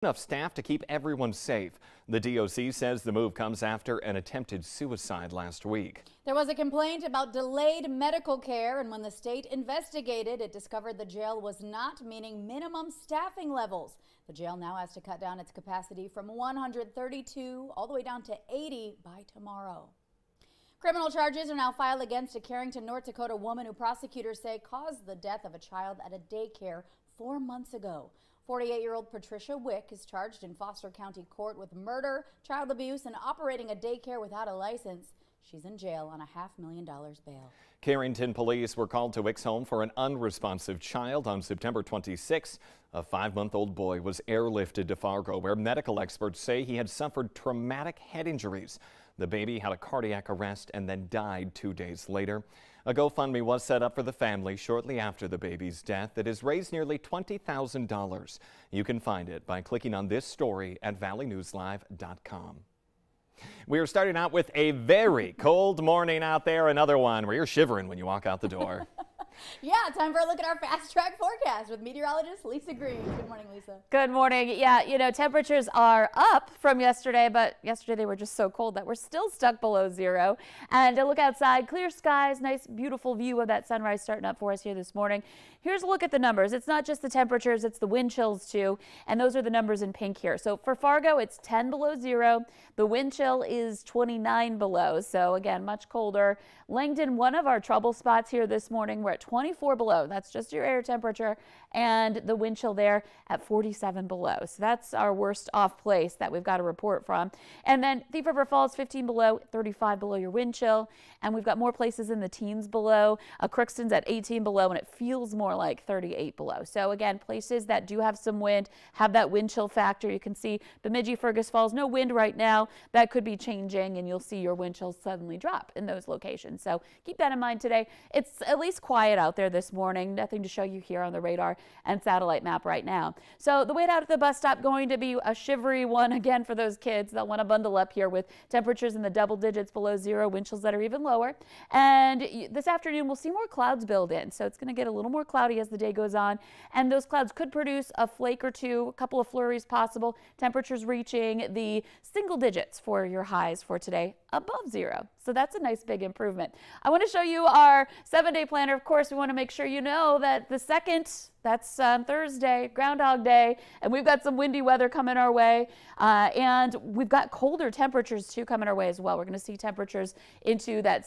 Enough staff to keep everyone safe. The DOC says the move comes after an attempted suicide last week. There was a complaint about delayed medical care, and when the state investigated, it discovered the jail was not meeting minimum staffing levels. The jail now has to cut down its capacity from 132 all the way down to 80 by tomorrow. Criminal charges are now filed against a Carrington, North Dakota woman who prosecutors say caused the death of a child at a daycare 4 months ago. 48-year-old Patricia Wick is charged in Foster County Court with murder, child abuse, and operating a daycare without a license. She's in jail on a $500,000 bail. Carrington police were called to Wick's home for an unresponsive child on September 26. A 5-month-old boy was airlifted to Fargo, where medical experts say he had suffered traumatic head injuries. The baby had a cardiac arrest and then died 2 days later. A GoFundMe was set up for the family shortly after the baby's death that has raised nearly $20,000. You can find it by clicking on this story at valleynewslive.com. We are starting out with a very cold morning out there, another one where you're shivering when you walk out the door. Yeah, time for a look at our fast track forecast with meteorologist Lisa Green. Good morning, Lisa. Good morning. Yeah, temperatures are up from yesterday, but yesterday they were just so cold that we're still stuck below zero. And to look outside, clear skies, nice, beautiful view of that sunrise starting up for us here this morning. Here's a look at the numbers. It's not just the temperatures, it's the wind chills too. And those are the numbers in pink here. So for Fargo, it's 10 below zero. The wind chill is 29 below. So again, much colder. Langdon, one of our trouble spots here this morning, we're at 24 below. That's just your air temperature, and the wind chill there at 47 below. So that's our worst off place that we've got a report from. And then Thief River Falls 15 below, 35 below your wind chill. And we've got more places in the teens below. Crookston's at 18 below, and it feels more like 38 below. So again, places that do have some wind, have that wind chill factor. You can see Bemidji, Fergus Falls, no wind right now. That could be changing, and you'll see your wind chills suddenly drop in those locations. So keep that in mind today. It's at least quiet out there this morning. Nothing to show you here on the radar and satellite map right now. So the wait out at the bus stop going to be a shivery one again for those kids. They'll want to bundle up here with temperatures in the double digits below zero, wind chills that are even lower. And this afternoon we'll see more clouds build in. So it's going to get a little more cloudy as the day goes on. And those clouds could produce a flake or two, a couple of flurries possible. Temperatures reaching the single digits for your highs for today, above zero. So that's a nice big improvement. I want to show you our 7-day planner. Of course, we want to make sure you know that the second, that's on Thursday, Groundhog Day, and we've got some windy weather coming our way, and we've got colder temperatures too coming our way as well. We're going to see temperatures into that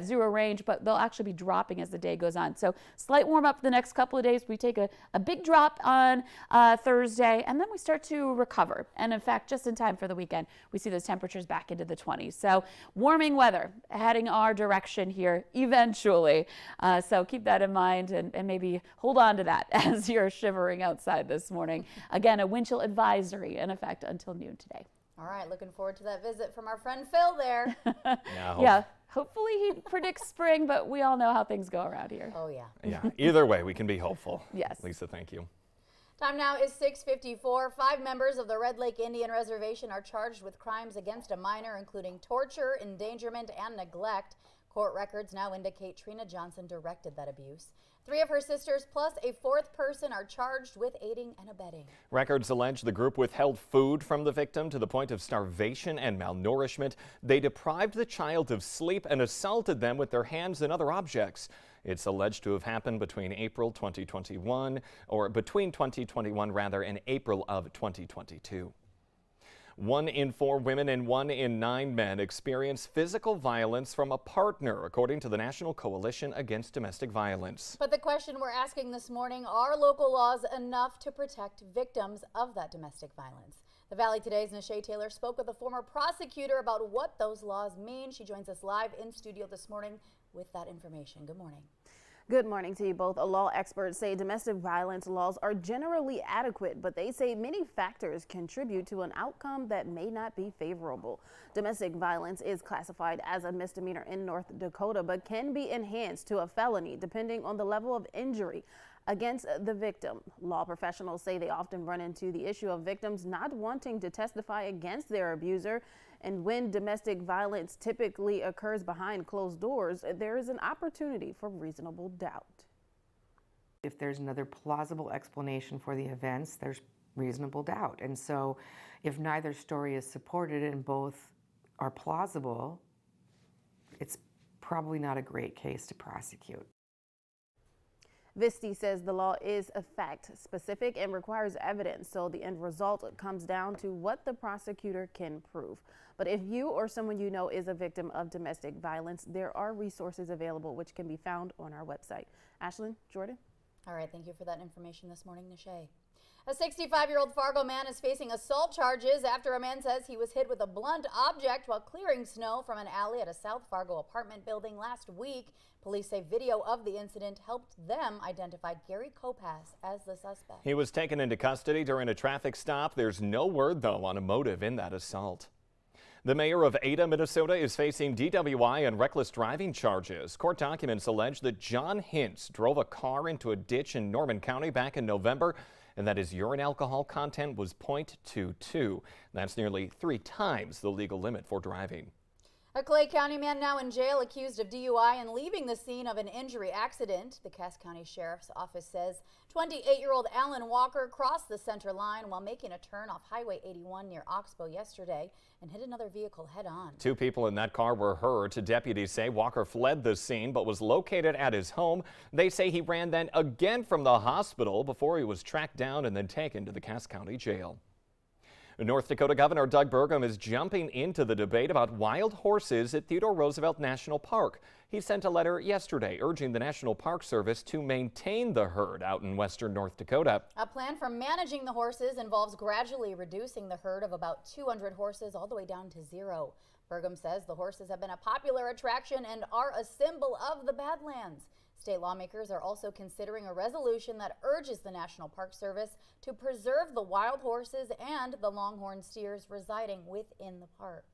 zero range, but they'll actually be dropping as the day goes on. So slight warm up the next couple of days. We take a big drop on Thursday, and then we start to recover. And in fact, just in time for the weekend, we see those temperatures back into the 20s. So warming weather heading our direction here eventually. So keep that in mind and maybe hold on to that as you're shivering outside this morning. Again, a wind chill advisory in effect until noon today. All right, looking forward to that visit from our friend Phil there. Yeah, hopefully he predicts spring, but we all know how things go around here. Oh, yeah. Yeah, either way, we can be hopeful. Yes. Lisa, thank you. Time now is 6:54. 5 members of the Red Lake Indian Reservation are charged with crimes against a minor, including torture, endangerment, and neglect. Court records now indicate Trina Johnson directed that abuse. 3 of her sisters plus a 4th person are charged with aiding and abetting. Records allege the group withheld food from the victim to the point of starvation and malnourishment. They deprived the child of sleep and assaulted them with their hands and other objects. It's alleged to have happened between April 2021, or between 2021 rather, and April of 2022. 1 in 4 women and 1 in 9 men experience physical violence from a partner, according to the National Coalition Against Domestic Violence. But the question we're asking this morning, are local laws enough to protect victims of that domestic violence? The Valley Today's Nashay Taylor spoke with a former prosecutor about what those laws mean. She joins us live in studio this morning with that information. Good morning. Good morning to you both. Law experts say domestic violence laws are generally adequate, but they say many factors contribute to an outcome that may not be favorable. Domestic violence is classified as a misdemeanor in North Dakota, but can be enhanced to a felony depending on the level of injury against the victim. Law professionals say they often run into the issue of victims not wanting to testify against their abuser. And when domestic violence typically occurs behind closed doors, there is an opportunity for reasonable doubt. If there's another plausible explanation for the events, there's reasonable doubt. And so if neither story is supported and both are plausible, it's probably not a great case to prosecute. Visti says the law is fact-specific and requires evidence, so the end result comes down to what the prosecutor can prove. But if you or someone you know is a victim of domestic violence, there are resources available which can be found on our website. Ashlyn, Jordan? All right, thank you for that information this morning, Nishay. A 65-year-old Fargo man is facing assault charges after a man says he was hit with a blunt object while clearing snow from an alley at a South Fargo apartment building last week. Police say video of the incident helped them identify Gary Kopass as the suspect. He was taken into custody during a traffic stop. There's no word, though, on a motive in that assault. The mayor of Ada, Minnesota is facing DWI and reckless driving charges. Court documents allege that John Hintz drove a car into a ditch in Norman County back in November and that his urine alcohol content was 0.22. That's nearly 3 times the legal limit for driving. A Clay County man now in jail accused of DUI and leaving the scene of an injury accident. The Cass County Sheriff's Office says 28-year-old Alan Walker crossed the center line while making a turn off Highway 81 near Oxbow yesterday and hit another vehicle head-on. 2 people in that car were hurt. Deputies say Walker fled the scene but was located at his home. They say he ran then again from the hospital before he was tracked down and then taken to the Cass County Jail. North Dakota Governor Doug Burgum is jumping into the debate about wild horses at Theodore Roosevelt National Park. He sent a letter yesterday urging the National Park Service to maintain the herd out in western North Dakota. A plan for managing the horses involves gradually reducing the herd of about 200 horses all the way down to 0. Burgum says the horses have been a popular attraction and are a symbol of the Badlands. State lawmakers are also considering a resolution that urges the National Park Service to preserve the wild horses and the longhorn steers residing within the park.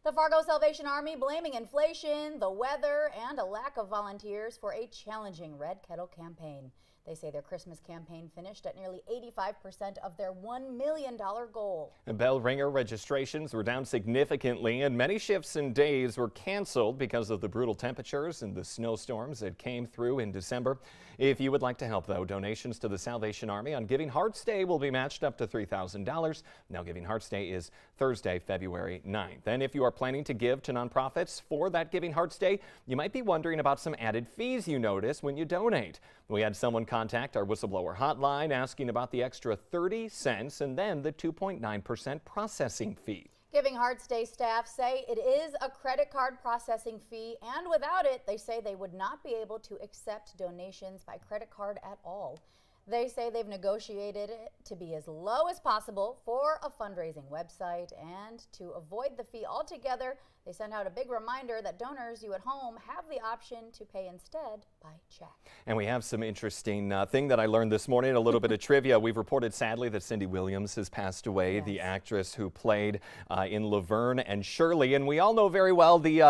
The Fargo Salvation Army blaming inflation, the weather, and a lack of volunteers for a challenging Red Kettle campaign. They say their Christmas campaign finished at nearly 85% of their $1 million goal. Bell ringer registrations were down significantly, and many shifts and days were canceled because of the brutal temperatures and the snowstorms that came through in December. If you would like to help, though, donations to the Salvation Army on Giving Hearts Day will be matched up to $3,000. Now, Giving Hearts Day is Thursday, February 9th. And if you are planning to give to nonprofits for that Giving Hearts Day, you might be wondering about some added fees you notice when you donate. We had someone contact our whistleblower hotline asking about the extra 30 cents and then the 2.9% processing fee. Giving Hearts Day staff say it is a credit card processing fee, and without it, they say they would not be able to accept donations by credit card at all. They say they've negotiated it to be as low as possible for a fundraising website, and to avoid the fee altogether, they send out a big reminder that donors, you at home, have the option to pay instead by check. And we have some interesting thing that I learned this morning, a little bit of trivia. We've reported sadly that Cindy Williams has passed away, the actress who played in Laverne and Shirley, and we all know very well the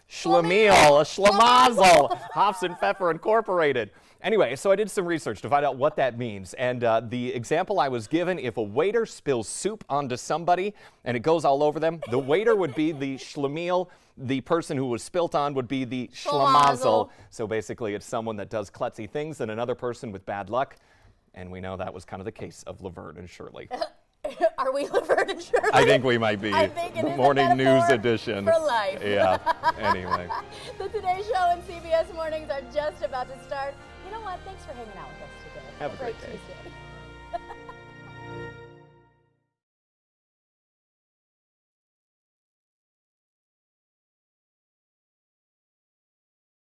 Schlemiel, Schlemazel, Hoffs and Pfeffer Incorporated. Anyway, so I did some research to find out what that means. And the example I was given, if a waiter spills soup onto somebody and it goes all over them, the waiter would be the Schlemiel. The person who was spilt on would be the Schlemazel. So basically, it's someone that does klutzy things and another person with bad luck. And we know that was kind of the case of Laverne and Shirley. Are we Laverne and Shirley? I think we might be. I think it is Morning a News metaphor edition. for life. Yeah, anyway. The Today Show and CBS Mornings are just about to start. You know what? Thanks for hanging out with us today. Have a great day. Tuesday.